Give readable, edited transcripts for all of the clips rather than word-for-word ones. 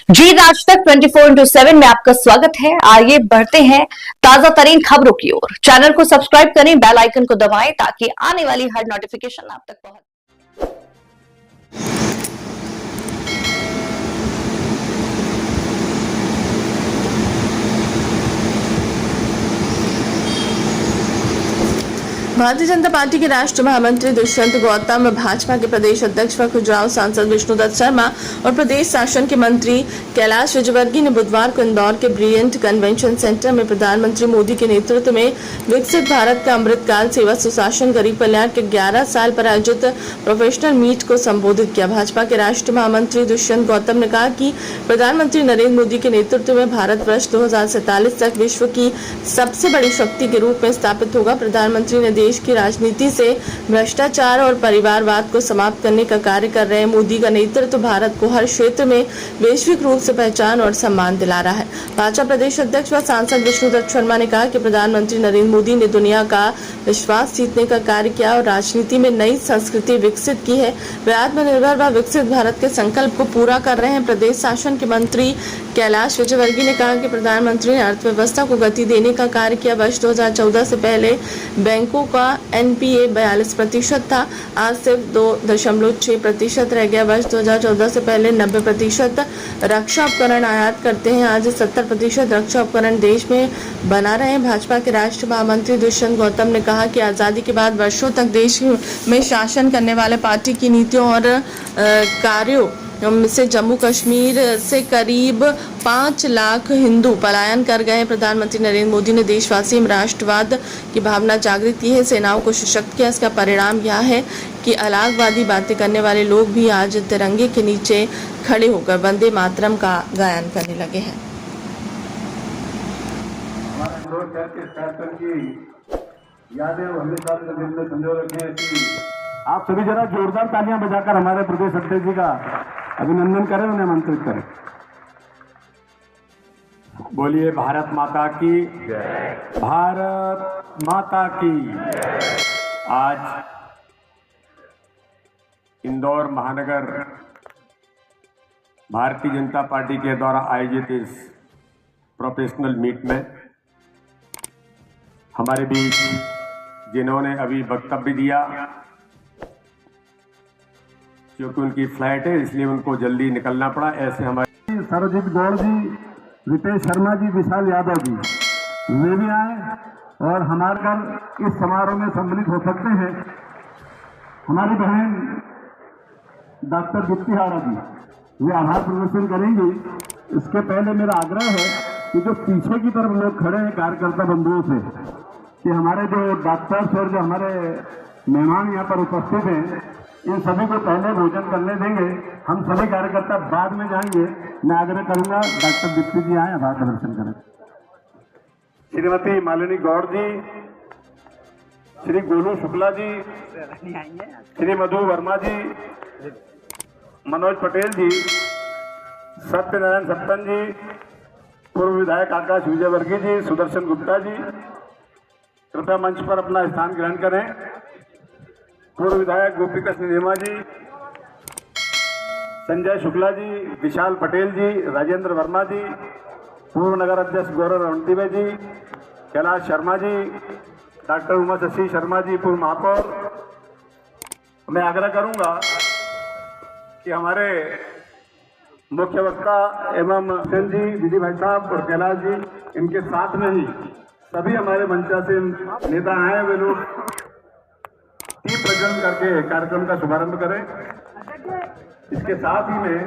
जी राज तक 24/7 में आपका स्वागत है। आइए बढ़ते हैं ताजा तरीन खबरों की ओर। चैनल को सब्सक्राइब करें, बेल आइकन को दबाएं ताकि आने वाली हर नोटिफिकेशन आप तक पहुंचे। भारतीय जनता पार्टी के राष्ट्रीय महामंत्री दुष्यंत गौतम, भाजपा के प्रदेश अध्यक्ष व खुजराहो सांसद विष्णुदत्त शर्मा और प्रदेश शासन के मंत्री कैलाश विजयवर्गीय ने बुधवार को इंदौर के ब्रिलियंट कन्वेंशन सेंटर में प्रधानमंत्री मोदी के नेतृत्व में विकसित भारत का अमृतकाल सेवा सुशासन गरीब कल्याण के 11 साल पर आयोजित प्रोफेशनल मीट को संबोधित किया। भाजपा के राष्ट्रीय महामंत्री दुष्यंत गौतम ने कहा कि प्रधानमंत्री नरेंद्र मोदी के नेतृत्व में भारत वर्ष 2047 तक विश्व की सबसे बड़ी शक्ति के रूप में स्थापित होगा। प्रधानमंत्री ने देश की राजनीति से भ्रष्टाचार और परिवारवाद को समाप्त करने का कार्य कर रहे हैं। मोदी का नेतृत्व भारत को हर क्षेत्र में वैश्विक रूप से पहचान और सम्मान दिला रहा है। भाजपा प्रदेश अध्यक्ष व सांसद विष्णुदत्त शर्मा ने कहा कि प्रधानमंत्री नरेंद्र मोदी ने दुनिया का विश्वास जीतने का कार्य किया और राजनीति में नई संस्कृति विकसित की है। वे आत्मनिर्भर व विकसित भारत के संकल्प को पूरा कर रहे हैं। प्रदेश शासन के मंत्री कैलाश विजयवर्गीय ने कहा कि प्रधानमंत्री ने अर्थव्यवस्था को गति देने का कार्य किया। वर्ष 2014 से पहले बैंकों का एनपीए 42% था, आज सिर्फ 2.6% रह गया। वर्ष 2014 से पहले 90% रक्षा उपकरण आयात करते हैं, आज 70% रक्षा उपकरण देश में बना रहे हैं। भाजपा के राष्ट्रीय महामंत्री दुष्यंत गौतम ने कहा कि आज़ादी के बाद वर्षों तक देश में शासन करने वाले पार्टी की नीतियों और कार्यों से जम्मू कश्मीर से करीब 5 लाख हिंदू पलायन कर गए। प्रधानमंत्री नरेंद्र मोदी ने देशवासियों में राष्ट्रवाद की भावना जागृत की है, सेनाओं को सशक्त किया। इसका परिणाम यह है कि अलगाववादी बातें करने वाले लोग भी आज तिरंगे के नीचे खड़े होकर वंदे मातरम का गायन करने लगे हैं। आप सभी जरा जोरदार तालियां बजाकर हमारे प्रदेश अध्यक्ष जी का अभिनंदन करें, उन्हें आमंत्रित करें। बोलिए भारत माता की जय। भारत माता की जय। आज इंदौर महानगर भारतीय जनता पार्टी के द्वारा आयोजित इस प्रोफेशनल मीट में हमारे बीच जिन्होंने अभी वक्तव्य दिया, क्योंकि उनकी फ्लाइट है इसलिए उनको जल्दी निकलना पड़ा, ऐसे हमारे सरजीत गौड़ जी, रितेश शर्मा जी, विशाल यादव जी वे भी आए और हमारे घर इस समारोह में सम्मिलित हो सकते हैं। हमारी बहन डॉक्टर दीप्ति हाड़ा जी वे आभार प्रदर्शन करेंगी। इसके पहले मेरा आग्रह है कि जो पीछे की तरफ लोग खड़े हैं कार्यकर्ता बंधुओं से, कि हमारे जो डॉक्टर्स और जो हमारे मेहमान यहाँ पर उपस्थित हैं इन सभी को पहले भोजन करने देंगे। हम सभी कार्यकर्ता बाद में जाएंगे। मैं आग्रह करूंगा डॉक्टर दीप्ति जी आए, आभार प्रदर्शन करें। श्रीमती मालिनी गौड़ जी, श्री गोलू शुक्ला जी, श्री मधु वर्मा जी, मनोज पटेल जी, सत्यनारायण सत्तन जी, पूर्व विधायक आकाश विजयवर्गीय जी, सुदर्शन गुप्ता जी कृपया मंच पर अपना स्थान ग्रहण करें। पूर्व विधायक गोपी कृष्ण नेमा जी, संजय शुक्ला जी, विशाल पटेल जी, राजेंद्र वर्मा जी, पूर्व नगर अध्यक्ष गौरव रणतीवे जी, कैलाश शर्मा जी, डॉक्टर उमा शशि शर्मा जी, पूर्व महापौर। मैं आग्रह करूंगा कि हमारे मुख्य वक्ता एवं सेन जी, विधि भाई साहब और कैलाश जी, इनके साथ में ही सभी हमारे मंचासीन नेता आए, वे लोग दीप प्रज्वलन करके कार्यक्रम का शुभारंभ करें। इसके साथ ही में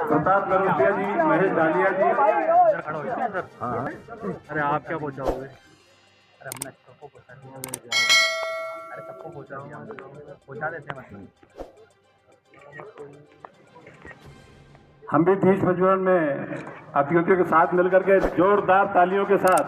प्रताप नरोटिया जी, महेश डालिया जी। अरे आप क्या पहुंचाओगे? अरे हमने सबको पहुंचा देते हैं। हम भी दीप प्रज्वलन में अतिथियों के साथ मिलकर के जोरदार तालियों के साथ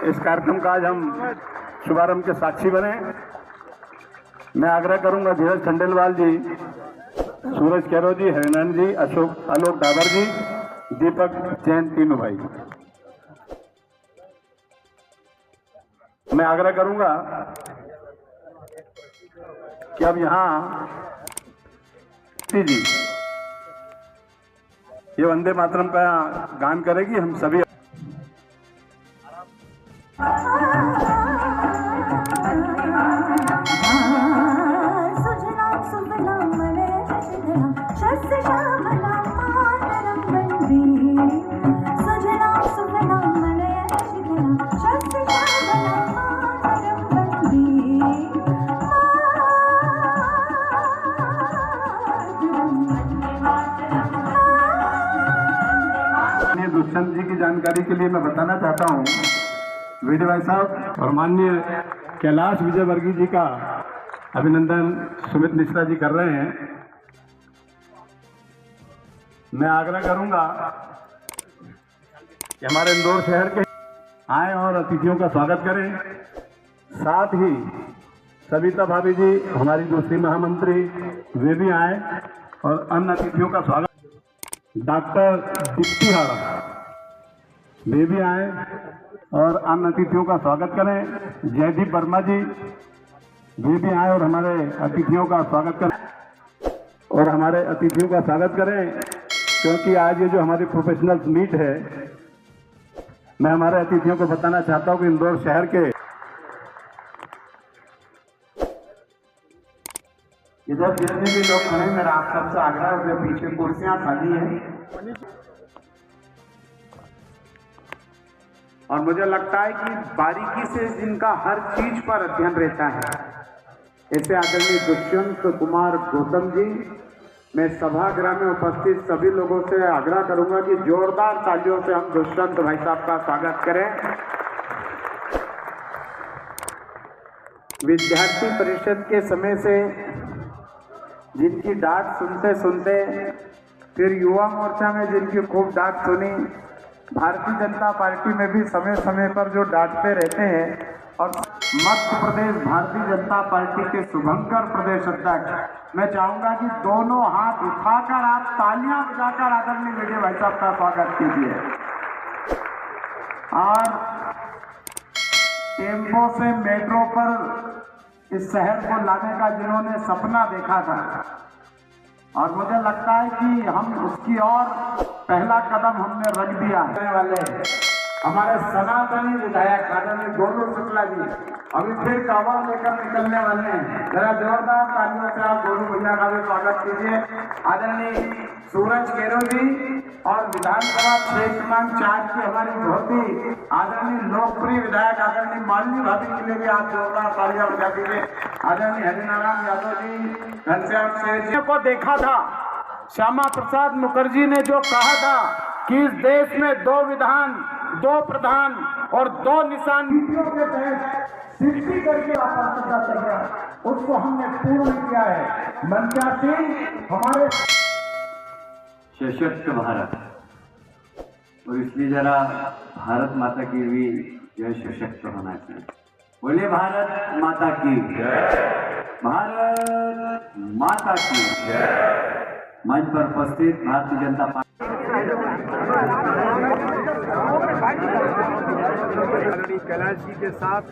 इस कार्यक्रम का आज हम शुभारंभ के साक्षी बने। मैं आग्रह करूंगा धीरज खंडेलवाल जी, सूरज कैरो जी, हरिनारायण जी, आलोक डाबर जी, दीपक जैन, तीनों भाई। मैं आग्रह करूंगा कि अब यहाँ जी ये वंदे मातरम का गान करेगी। हम सभी दुष्यंत जी की जानकारी के लिए मैं बताना चाहता हूँ, वीडी भाई साहब और माननीय कैलाश विजयवर्गीय जी का अभिनंदन सुमित मिश्रा जी कर रहे हैं। मैं आग्रह करूंगा कि हमारे इंदौर शहर के आए और अतिथियों का स्वागत करें। साथ ही सविता भाभी जी हमारी दूसरी महामंत्री, वे भी आए और अन्य अतिथियों का स्वागत। डॉक्टर दीप्ति हाड़ा वे भी आए और अन्य अतिथियों का स्वागत करें। जयदीप वर्मा जी वे भी आए और हमारे अतिथियों का स्वागत करें क्योंकि आज ये जो हमारी प्रोफेशनल्स मीट है, मैं हमारे अतिथियों को बताना चाहता हूँ कि इंदौर शहर के इधर जितने भी लोग खड़े, मेरा आप सबसे आग्रह है, उधर पीछे कुर्सियां खाली हैं और मुझे लगता है कि बारीकी से जिनका हर चीज पर अध्ययन रहता है, ऐसे आदरणीय दुष्यंत कुमार गौतम जी, मैं सभागृह में उपस्थित सभी लोगों से आग्रह करूंगा कि जोरदार तालियों से हम दुष्यंत भाई साहब का स्वागत करें। विद्यार्थी परिषद के समय से जिनकी डांट सुनते सुनते फिर युवा मोर्चा में जिनकी खूब डांट सुनी, भारतीय जनता पार्टी में भी समय समय पर जो डांटते रहते हैं, और मध्य प्रदेश भारतीय जनता पार्टी के शुभंकर प्रदेश अध्यक्ष, मैं चाहूंगा कि दोनों हाथ उठाकर आप तालियां बजाकर आदरणीय वीडी भाई साहब का स्वागत कीजिए। और टेम्पो से मेट्रो पर इस शहर को लाने का जिन्होंने सपना देखा था, और मुझे लगता है कि हम उसकी ओर पहला कदम हमने रख दिया है। वाले हमारे सनातनी विधायक आदरणीय गोलू शुक्ला जी अभी फिर कावड़ लेकर निकलने वाले हैं। जरा जोरदार तालियों से आप गोलू भैया का भी स्वागत कीजिए। आदरणीय सूरज केरो जी और विधानसभा क्षेत्र क्रमांक 4 की हमारी बहुत ही आदरणीय लोकप्रिय विधायक आदरणीय मालिनी भाभी के लिए भी आप जोरदार तालियां बजा दीजिए। आदरणीय हरिनारायण यादव जी, घनश्याम शेर जी को देखा था, श्यामा प्रसाद मुखर्जी ने जो कहा था कि इस देश में 2 विधान, 2 प्रधान और 2 निशान नीतियों के तहत सृष्टि करके वापस करना चाहिए, उसको हमने पूर्ण किया है। मंचासी हमारे सशक्त भारत, और इसलिए जरा भारत माता की भी जय सशक्त होना चाहिए। बोले भारत माता की जय, भारत माता की जय। मंच पर उपस्थित भारतीय जनता पार्टी कैलाश जी के साथ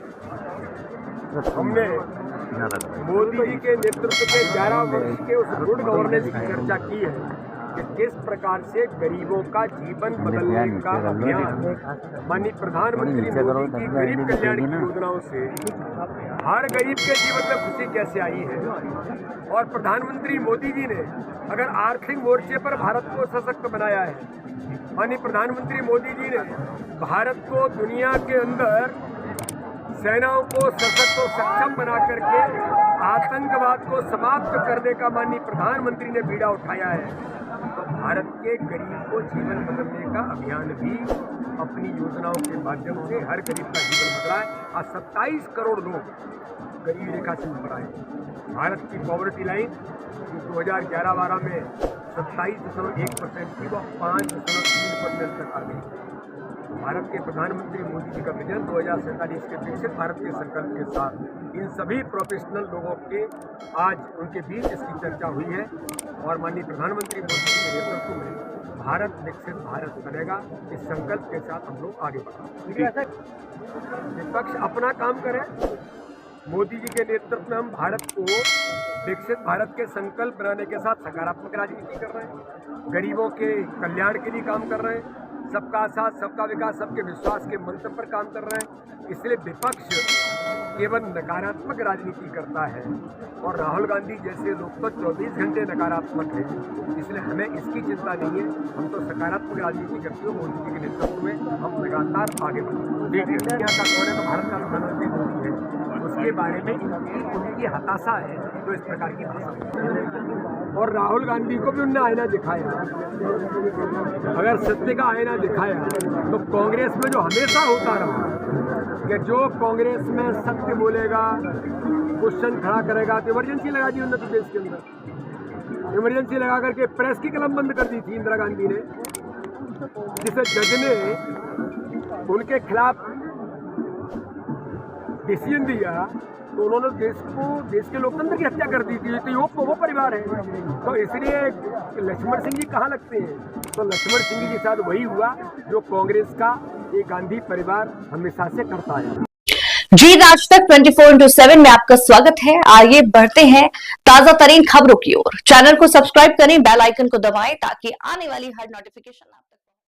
हमने मोदी जी के नेतृत्व के 11 वर्ष के उस गुड गवर्नेंस की चर्चा की है कि किस प्रकार से गरीबों का जीवन बदलने का अभियान माननीय प्रधानमंत्री मोदी की गरीब कल्याण की योजनाओं से हर गरीब के जीवन में खुशी कैसे आई है। और प्रधानमंत्री मोदी जी ने अगर आर्थिक मोर्चे पर भारत को सशक्त बनाया है, माननीय प्रधानमंत्री मोदी जी ने भारत को दुनिया के अंदर सेनाओं को सशक्त और सक्षम बना करके आतंकवाद को समाप्त करने का माननीय प्रधानमंत्री ने बीड़ा उठाया है, तो भारत के गरीब को जीवन बदलने का अभियान भी अपनी योजनाओं के माध्यम से हर गरीब का जीवन बदला है। आज 27 करोड़ लोग गरीब रेखा से ऊपर आए। भारत की पॉवर्टी लाइन 2011-12 में 27.1% थी, वह 5.3% तक आ गई। भारत के प्रधानमंत्री मोदी जी का विजन 2047 के विकसित भारत के संकल्प के साथ इन सभी प्रोफेशनल लोगों के आज उनके बीच इसकी चर्चा हुई है, और माननीय प्रधानमंत्री मोदी जी के नेतृत्व में भारत विकसित भारत बनेगा, इस संकल्प के साथ हम लोग आगे बढ़ेंगे। विपक्ष अपना काम करे, मोदी जी के नेतृत्व में हम भारत को विकसित भारत के संकल्प बनाने के साथ सकारात्मक राजनीति कर रहे हैं, गरीबों के कल्याण के लिए काम कर रहे हैं, सबका साथ सबका विकास सबके विश्वास के मंत्र पर काम कर रहे हैं। इसलिए विपक्ष केवल नकारात्मक राजनीति करता है और राहुल गांधी जैसे लोग तो 24 घंटे नकारात्मक हैं, इसलिए हमें इसकी चिंता नहीं है। हम तो सकारात्मक राजनीति करते हुए मोदी जी के नेतृत्व में हम लगातार आगे बढ़ते हैं। दुनिया का कौन है तो भारत का प्रधानमंत्री मोदी है, उसके बारे में उनकी हताशा है तो इस प्रकार की भाषा। और राहुल गांधी को भी उनने आईना दिखाया, अगर सत्य का आईना दिखाया तो कांग्रेस में जो हमेशा होता रहा कि जो कांग्रेस में सत्य बोलेगा, क्वेश्चन खड़ा करेगा, तो इमरजेंसी लगा दी उन्होंने प्रदेश के अंदर। इमरजेंसी लगा करके प्रेस की कलम बंद कर दी थी इंदिरा गांधी ने, जिसे जज ने उनके खिलाफ डिसीजन दिया तो उन्होंने देश के लोकतंत्र की हत्या कर दी थी। तो वो परिवार है, तो इसलिए लक्ष्मण सिंह जी कहाँ लगते हैं? तो लक्ष्मण सिंह जी के साथ वही हुआ जो कांग्रेस का एक गांधी परिवार हमेशा से करता है। जी राज तक 24/7 में आपका स्वागत है। आइए बढ़ते हैं ताजा तरीन खबरों की ओर। चैनल को सब्सक्राइब करें, बेल आइकन को दबाएं ताकि आने वाली हर नोटिफिकेशन आप तक